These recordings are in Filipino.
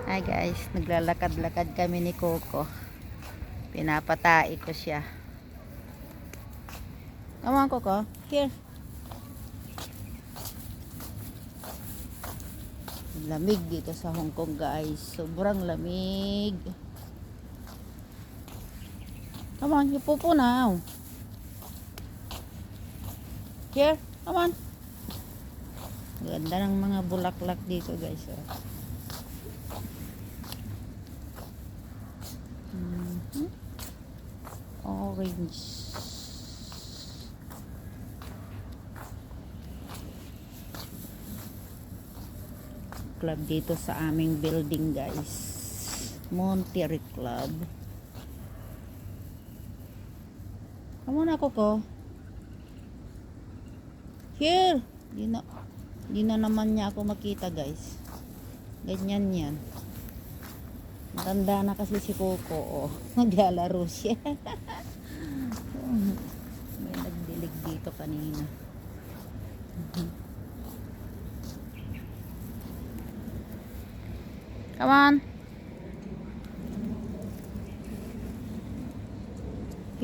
Hi guys, naglalakad-lakad kami ni Coco. Pinapatai ko siya. Come on, Coco. Here. Lamig dito sa Hong Kong guys. Sobrang lamig. Come on, you pupo now. Here, come on. Ganda ng mga bulaklak dito guys. Orange. Club dito sa aming building guys. Monterey Club. Come on ako ko. Here. Di na naman niya ako makita guys. Ganyan yan. Tanda na kasi si Coco. Oh. Naglalaro siya. May nagdilig dito kanina. Come on.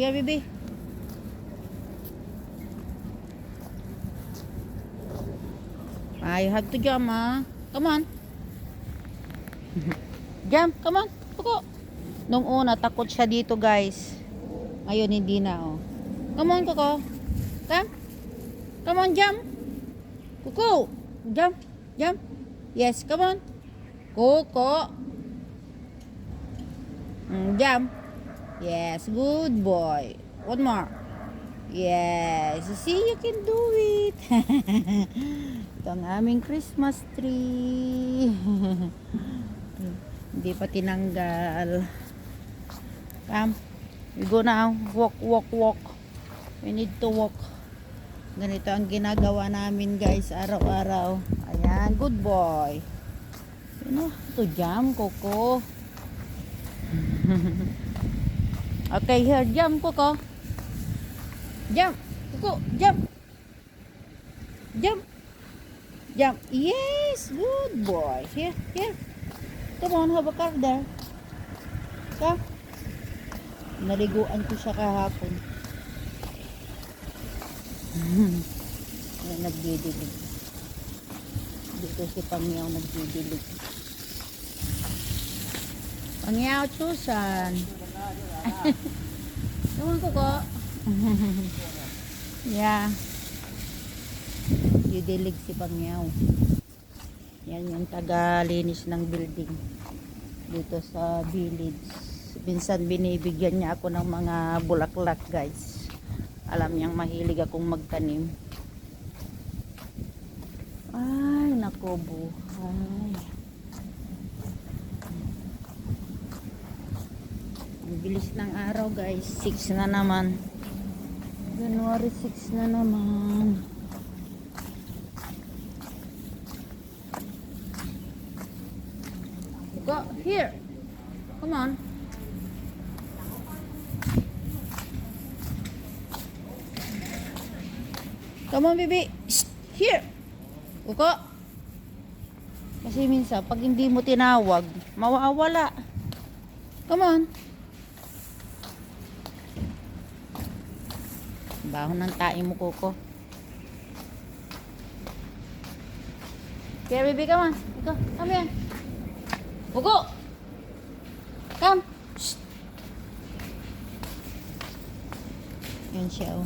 Here, baby. You have to jump, Come on. Jump, come on. Coco. Nung una, takot siya dito, guys. Ngayon, hindi na, oh. Come on, Coco. Come. Come on, jump. Coco. Jump. Jump. Yes, come on. Coco. Jump. Yes, good boy. One more. Yes. See, you can do it. Ito ang aming Christmas tree. Hindi pa tinanggal. Come. We go now. Walk, walk, walk. We need to walk. Ganito ang ginagawa namin guys araw-araw. Ayan, good boy. You know, to jump, Coco. Okay, here, jump, Coco. Jump, Coco, jump. Jump. Jump. Yes, good boy. Here, here. Come on, have a car there. Come. Naliguan ko siya kahapon. Nagdidilig. Dito si Pangyaw nagdidilig. Pangyaw, Susan. Come on, Coco. Yeah. Didilig si Pangyaw. Yan yung taga-linis ng building dito sa village. Minsan binibigyan niya ako ng mga bulaklak guys. Alam niyang mahilig akong magtanim. Ay nako, buhay. Ang bilis ng araw guys. 6 na naman. January 6 na naman. Go here. Come on. Come on, baby. Shh. Here. Uko. Kasi minsan, pag hindi mo tinawag, mawawala. Come on. Baho ng tae mo, Coco. Here, baby, come on. Uko, come here. Uko. Come. Shh. Yan siya, oh.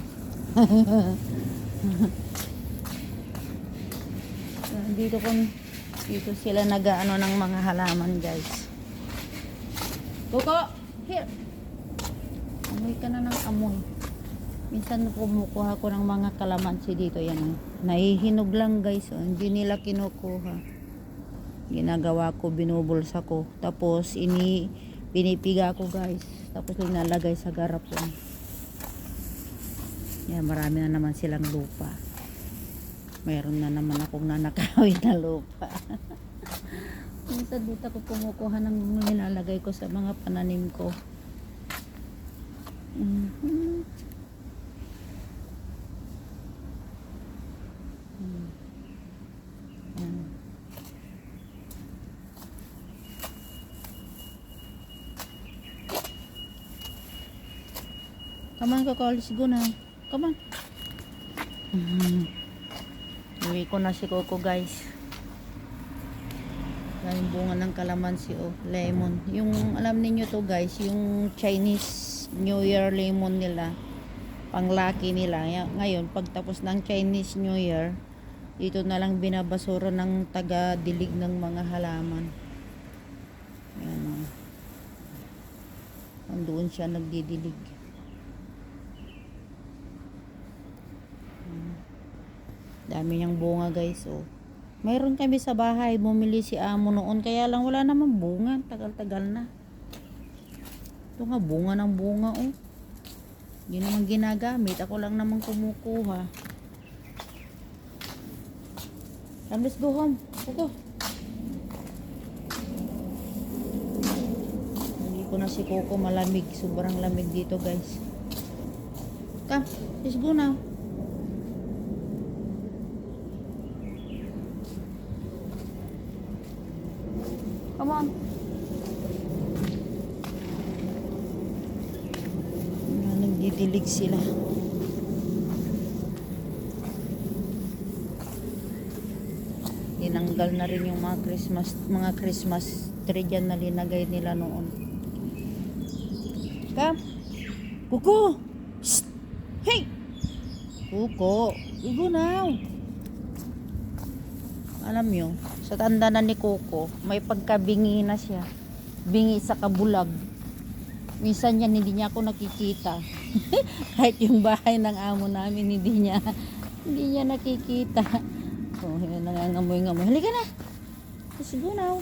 Dito sila nag-aano ng mga halaman guys. Coco, here. Amoy ka na ng amoy. Minsan kumukuha ko ng mga kalamansi dito yan. Nahihinog lang guys, oh. Hindi nila kinukuha. Ginagawa ko, binubulsa ko. Tapos pinipiga ko guys. Tapos linalagay sa garapon. Yan, marami na naman silang lupa. Mayroon na naman akong nanakawin na lupa. Minsan dito ako kumukuha ng nilalagay ko sa mga pananim ko. Come on, Coco. Let's go na. Come on. Uwi ko na si Coco, guys. Yung bunga ng kalamansi, oh. Lemon. Yung, alam niyo to, guys, yung Chinese New Year lemon nila. Panglaki nila. Ngayon, pagtapos ng Chinese New Year, dito na lang binabasura ng taga-dilig ng mga halaman. Ayan, oh. Andoon siya nagdidilig. Dami niyang bunga, guys, oh. Mayroon kami sa bahay, bumili si amo noon, kaya lang wala naman bunga, tagal-tagal na. Ito nga, bunga ng bunga, oh. Hindi naman ginagamit, ako lang naman kumukuha. Come, let's go home. Go. Hindi ko na si Coco, malamig, sobrang lamig dito, guys. Come, let's go now. Come on. Nagdidilig sila. Tinanggal na rin yung mga Christmas tree dyan na linagay nila noon. Come. Kuko. Shh. Hey. Kuko. Igo now. Alam nyo, sa tanda na ni Coco, may pagkabingi na siya. Bingi sa kabulag. Minsan yan, hindi niya ako nakikita. Kahit yung bahay ng amo namin, hindi niya nakikita. Oh, yan, nangangamoy-ngamoy. Halika na. Let's go now.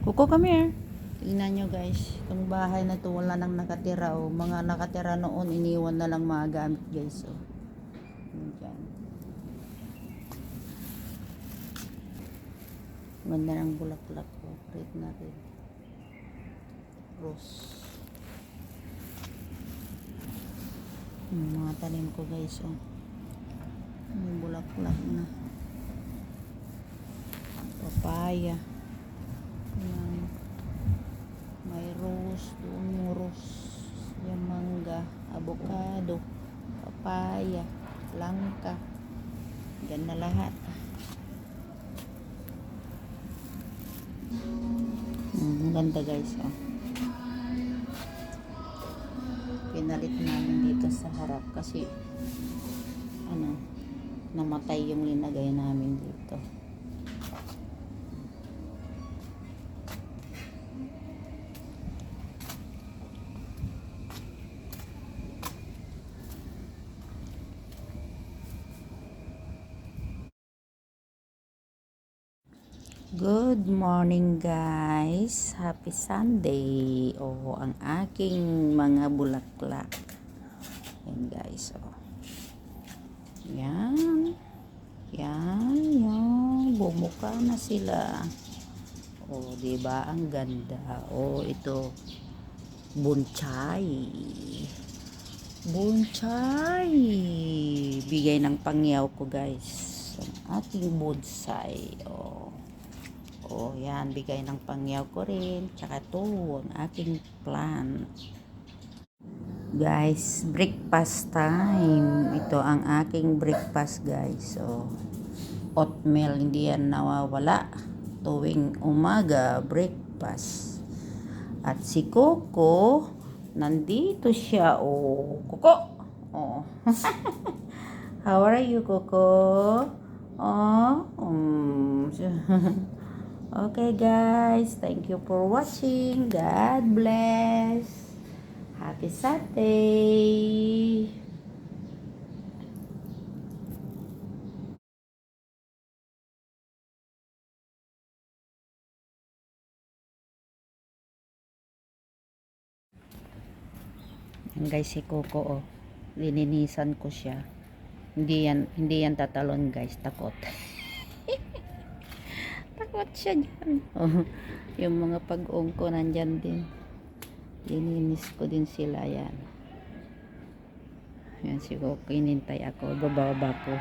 Coco, come here. Tingnan nyo, guys. Itong bahay na to, wala nang nakatira. Oh. Mga nakatira noon, iniwan na lang mga gamit, guys. Oh. Diyan. Ganda ng bulaklak ko. Red na red. Rose. Mga tanim ko, guys. Oh. May bulaklak na. Papaya. Ayan. May rose. Doon yung rose. Yung mangga. Avocado. Papaya. Langka. Ganda lahat. Ganda, guys, oh. Pinalit namin dito sa harap kasi namatay yung linagay namin dito. Good morning, guys. Happy Sunday. Oh, ang aking mga bulaklak. Yan, guys. Oh. Yan. Yan, yan. Bumuka na sila. Oh, diba? Ang ganda. Oh, ito. Bonsai. Bonsai. Bigay ng pangyaw ko, guys. Ang ating bonsai. Oh. Oh, yan. Bigay ng pangyaw ko rin. Tsaka to, ang aking plant. Guys, breakfast time. Ito ang aking breakfast, guys. So, oatmeal, hindi yan nawawala. Tuwing umaga, breakfast. At si Coco, nandito siya. Oh, Coco. Oh. How are you, Coco? Oh. Okay, guys, thank you for watching. God bless. Happy Saturday. Yan, guys, si Coco, oh. Lininisan ko siya. Hindi yan tatalon, guys, takot. Takot siya dyan. Oh, yung mga pag-ong ko nandyan din. Lininis ko din sila, yan. Yan si Coco, inintay ako. Bababa ko.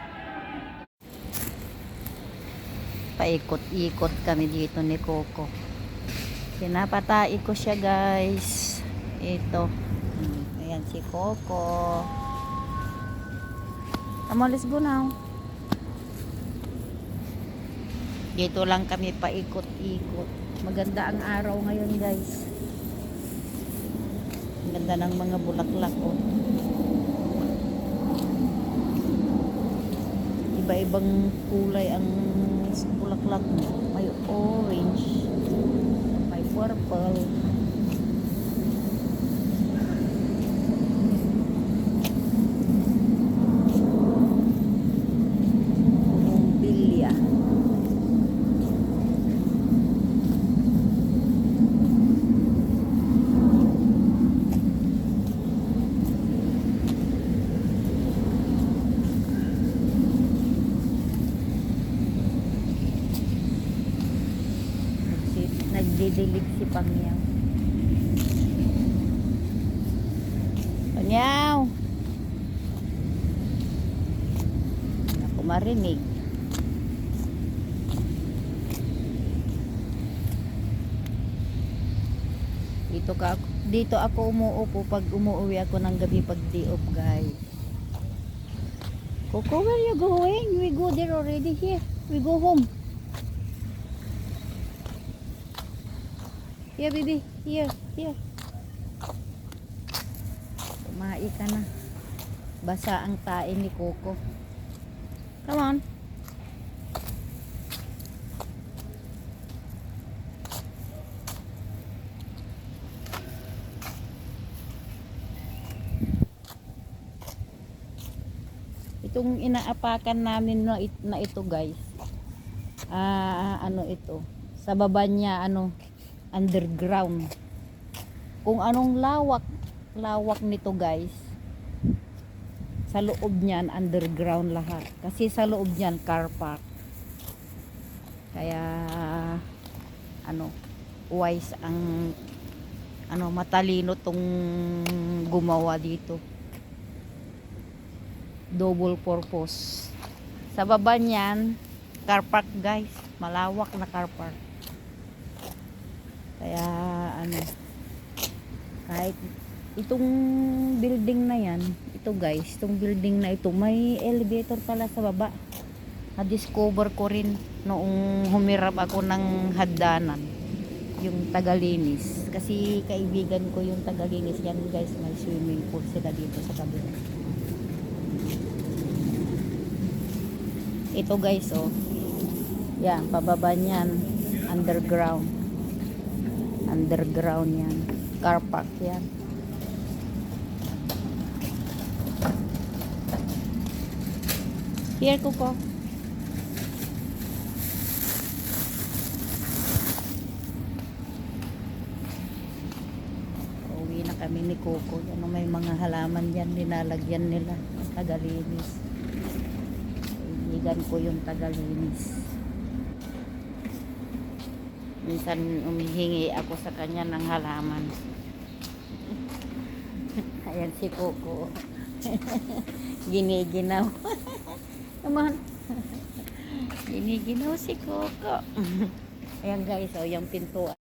Paikot-ikot kami dito ni Coco. Pinapatai ko siya, guys. Ito. Ayan si Coco. Come on, let's go now. Dito lang kami paikot-ikot. Maganda ang araw ngayon, guys. Ang ganda ng mga bulaklak, oh. Iba-ibang kulay ang bulaklak mo. May orange, may purple. Bumbilya. Nagdidilig si Pangyaw. Pangyaw! Ako marinig. Dito ako umuupo pag umuwi ako ng gabi pag day off, guys. Coco, where you going? We go there already. Here, we go home. Here, baby. Here, here. Kumain ka na. Basa ang tae ni Coco. Come on. Itong inaapakan namin na ito, guys. Ano ito? Sa baba niya, underground. Kung anong lawak nito, guys. Sa loob niyan underground lahat. Kasi sa loob niyan car park. Kaya wise ang matalino tong gumawa dito. Double purpose. Sa baba niyan car park, guys. Malawak na car park. Kaya kahit itong building na yan, ito, guys, itong building na ito, may elevator pala sa baba. Na-discover ko rin noong humirap ako ng hagdanan, yung tagalinis. Kasi kaibigan ko yung tagalinis yan, guys. May swimming pool sila dito sa kabila. Ito, guys, oh. Yan, pababa niyan, underground yan, car park yan. Here, Coco. Uwi na kami ni Coco. May mga halaman yan, linalagyan nila. Tagalinis. Kaibigan ko yung tagalinis. Minsan umihingi ako sa kanya ng halaman. Ayan si Coco. Giniginaw. Naman. Giniginaw si Coco. Ayan, guys, yung pintuan.